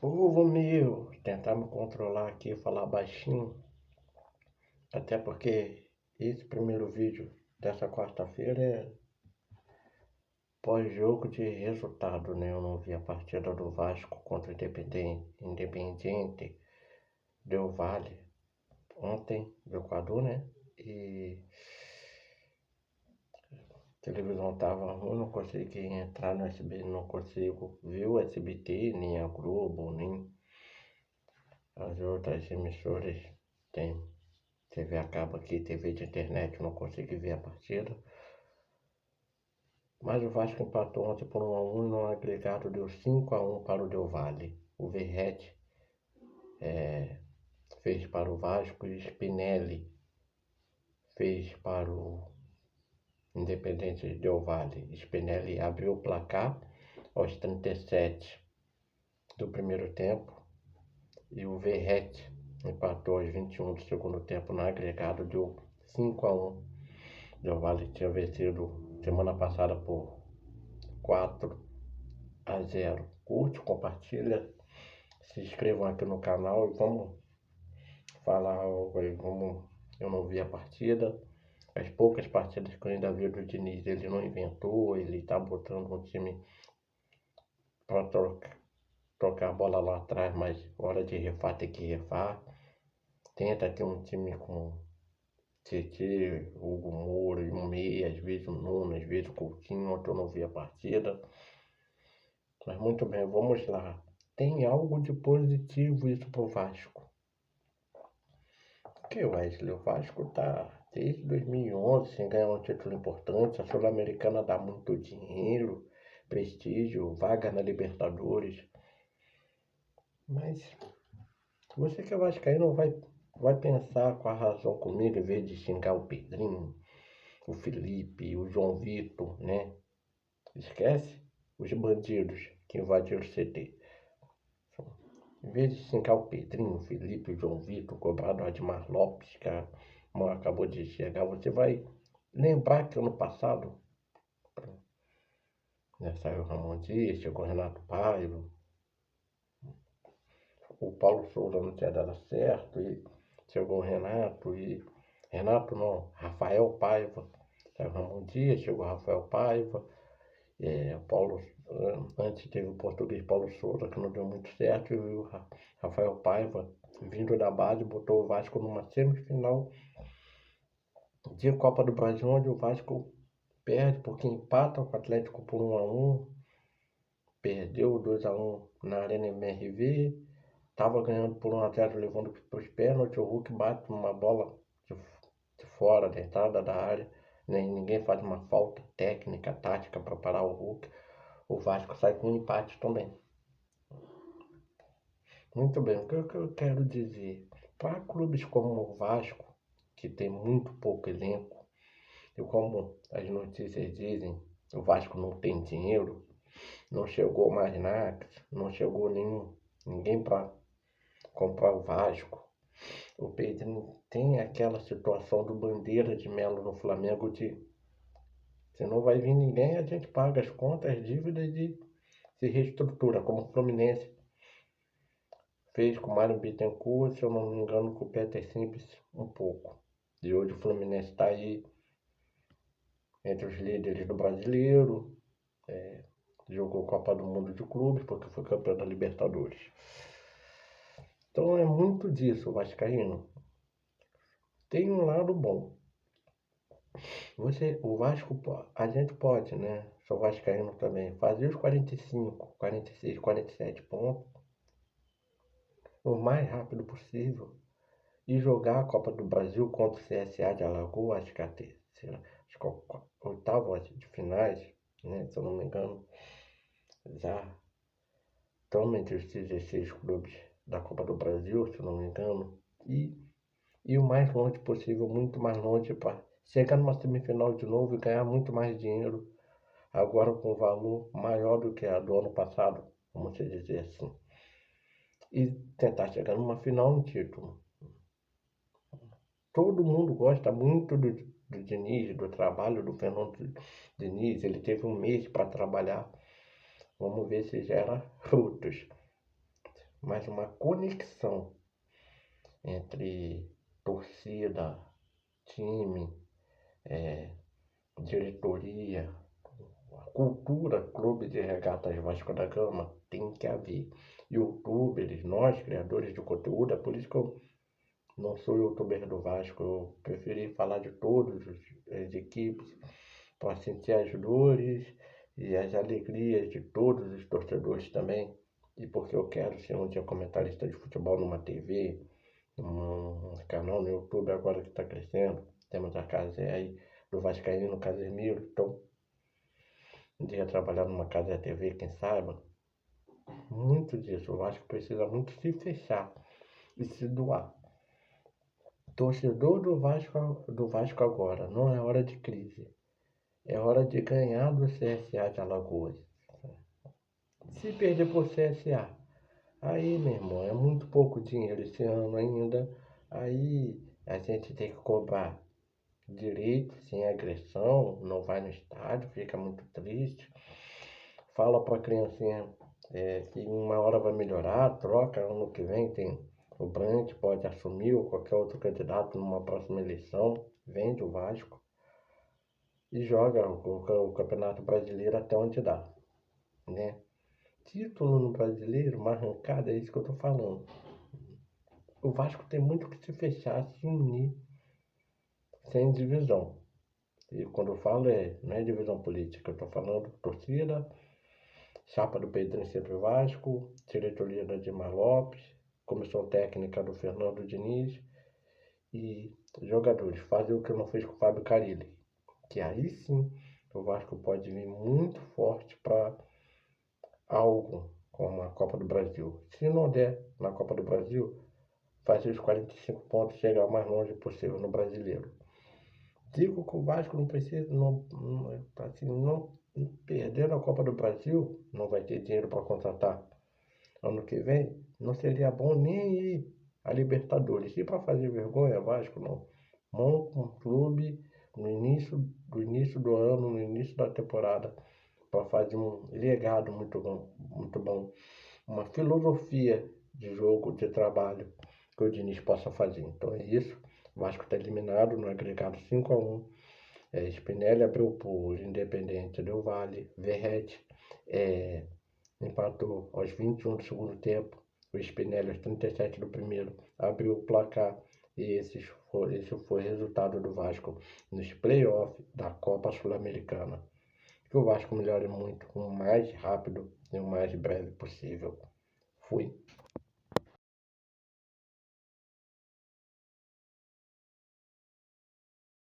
Povo meu, tentar me controlar aqui, falar baixinho, até porque esse primeiro vídeo dessa quarta-feira é pós-jogo de resultado, né? Eu não vi a partida do Vasco contra o Independiente Del Valle ontem, do Equador, né? E a televisão tava ruim, não consegui entrar no SBT, não consigo ver o SBT, nem a Globo, nem as outras emissoras. Tem TV a cabo aqui, TV de internet, não consegui ver a partida. Mas o Vasco empatou ontem por 1-1 e no agregado deu 5-1 para o Del Valle. O Verratti fez para o Vasco e o Spinelli fez para o Independente Del Valle. Spinelli abriu o placar aos 37 do primeiro tempo e o Verratti empatou aos 21 do segundo tempo. No agregado deu 5-1. Del Valle tinha vencido semana passada por 4-0. Curte, compartilha, se inscrevam aqui no canal e vamos falar algo aí. Eu não vi a partida. As poucas partidas que eu ainda vi do Diniz, ele não inventou, ele tá botando um time para trocar a bola lá atrás, mas hora de refar tem que refar. Tenta ter um time com Tietê, Hugo Moura e um meia, às vezes o Nuno, às vezes o Coutinho. Ontem eu não vi a partida. Mas muito bem, vamos lá. Tem algo de positivo isso pro Vasco. Porque Wesley, o Vasco tá desde 2011 sem ganhar um título importante. A Sul-Americana dá muito dinheiro, prestígio, vaga na Libertadores. Mas você que é vascaíno vai pensar com a razão comigo em vez de xingar o Pedrinho, o Felipe, o João Vitor, né? Esquece os bandidos que invadiram o CT. Em vez de xingar o Pedrinho, o Felipe, o João Vitor, cobrar do Admar Lopes, que acabou de chegar, você vai lembrar que ano passado, né, saiu o Ramon Dias, chegou o Renato Paiva, o Paulo Souza não tinha dado certo, e chegou o Renato, Rafael Paiva, saiu o Ramon Dias, chegou o Rafael Paiva, antes teve o português Paulo Souza, que não deu muito certo, e o Rafael Paiva, vindo da base, botou o Vasco numa semifinal de Copa do Brasil, onde o Vasco perde porque empata com o Atlético por 1-1, perdeu 2-1 na Arena MRV, estava ganhando por 1-0, levando para os pênaltis. O Hulk bate uma bola de fora, da entrada da área, ninguém faz uma falta técnica, tática para parar o Hulk. O Vasco sai com um empate também. Muito bem, o que eu quero dizer? Para clubes como o Vasco, que tem muito pouco elenco, e como as notícias dizem, o Vasco não tem dinheiro, não chegou mais nada, não chegou ninguém para comprar o Vasco. O Pedrinho tem aquela situação do Bandeira de Melo no Flamengo de se não vai vir ninguém, a gente paga as contas, as dívidas e se reestrutura, como o Fluminense fez com o Mário Bittencourt, se eu não me engano, com o Peter Simples um pouco. E hoje o Fluminense está aí entre os líderes do brasileiro, jogou Copa do Mundo de clubes, porque foi campeão da Libertadores. Então é muito disso, Vascaíno. Tem um lado bom. O Vasco, a gente pode, né? Sou vascaíno também, fazer os 45, 46, 47 pontos o mais rápido possível e jogar a Copa do Brasil contra o CSA de Alagoas, acho que é a terceira, acho que é a oitava de finais, né? Se eu não me engano, já estão entre os 16 clubes da Copa do Brasil, se eu não me engano, e o mais longe possível, muito mais longe, para chegar numa semifinal de novo e ganhar muito mais dinheiro, agora com valor maior do que a do ano passado, vamos dizer assim. E tentar chegar numa final, um título. Todo mundo gosta muito do Diniz, do trabalho do Fernando Diniz. Ele teve um mês para trabalhar. Vamos ver se gera frutos. Mas uma conexão entre torcida, time, diretoria, a cultura, clube de regatas Vasco da Gama, tem que haver. Youtubers, nós, criadores de conteúdo, é por isso que eu não sou youtuber do Vasco, eu preferi falar de todas as equipes, para sentir as dores e as alegrias de todos os torcedores também. E porque eu quero ser um dia comentarista de futebol numa TV, num canal no YouTube agora que está crescendo. Temos a casa aí do Vascaíno Casemiro, então um dia trabalhar numa casa de TV, quem saiba. Muito disso, o Vasco precisa muito se fechar e se doar. Torcedor do Vasco agora, não é hora de crise. É hora de ganhar do CSA de Alagoas. Se perder por CSA, aí, meu irmão, é muito pouco dinheiro esse ano ainda. Aí a gente tem que cobrar direito, sem agressão, não vai no estádio, fica muito triste. Fala pra criancinha que uma hora vai melhorar, troca, ano que vem tem o Brandt, pode assumir ou qualquer outro candidato numa próxima eleição, vende o Vasco e joga o Campeonato Brasileiro até onde dá, né? Título no Brasileiro, uma arrancada, é isso que eu tô falando. O Vasco tem muito que se fechar, se unir, sem divisão. E quando eu falo não é divisão política, eu tô falando torcida, chapa do Pedrinho Sempre Vasco, diretoria da Dilma Lopes, comissão técnica do Fernando Diniz e jogadores. Fazer o que não fez com o Fábio Carille, que aí sim o Vasco pode vir muito forte para algo como a Copa do Brasil. Se não der na Copa do Brasil, fazer os 45 pontos e chegar o mais longe possível no Brasileiro. Digo que o Vasco não precisa, não perder na Copa do Brasil, não vai ter dinheiro para contratar ano que vem, não seria bom nem ir a Libertadores. E para fazer vergonha, Vasco não. Monta um clube no início do ano, no início da temporada, para fazer um legado muito bom, muito bom. Uma filosofia de jogo, de trabalho que o Diniz possa fazer. Então é isso. O Vasco está eliminado no agregado 5-1. Spinelli abriu por Independente Del Valle. Verratti empatou aos 21 do segundo tempo. O Spinelli aos 37 do primeiro abriu o placar. E esse foi o resultado do Vasco nos playoffs da Copa Sul-Americana. Que o Vasco melhore muito, o mais rápido e o mais breve possível. Fui.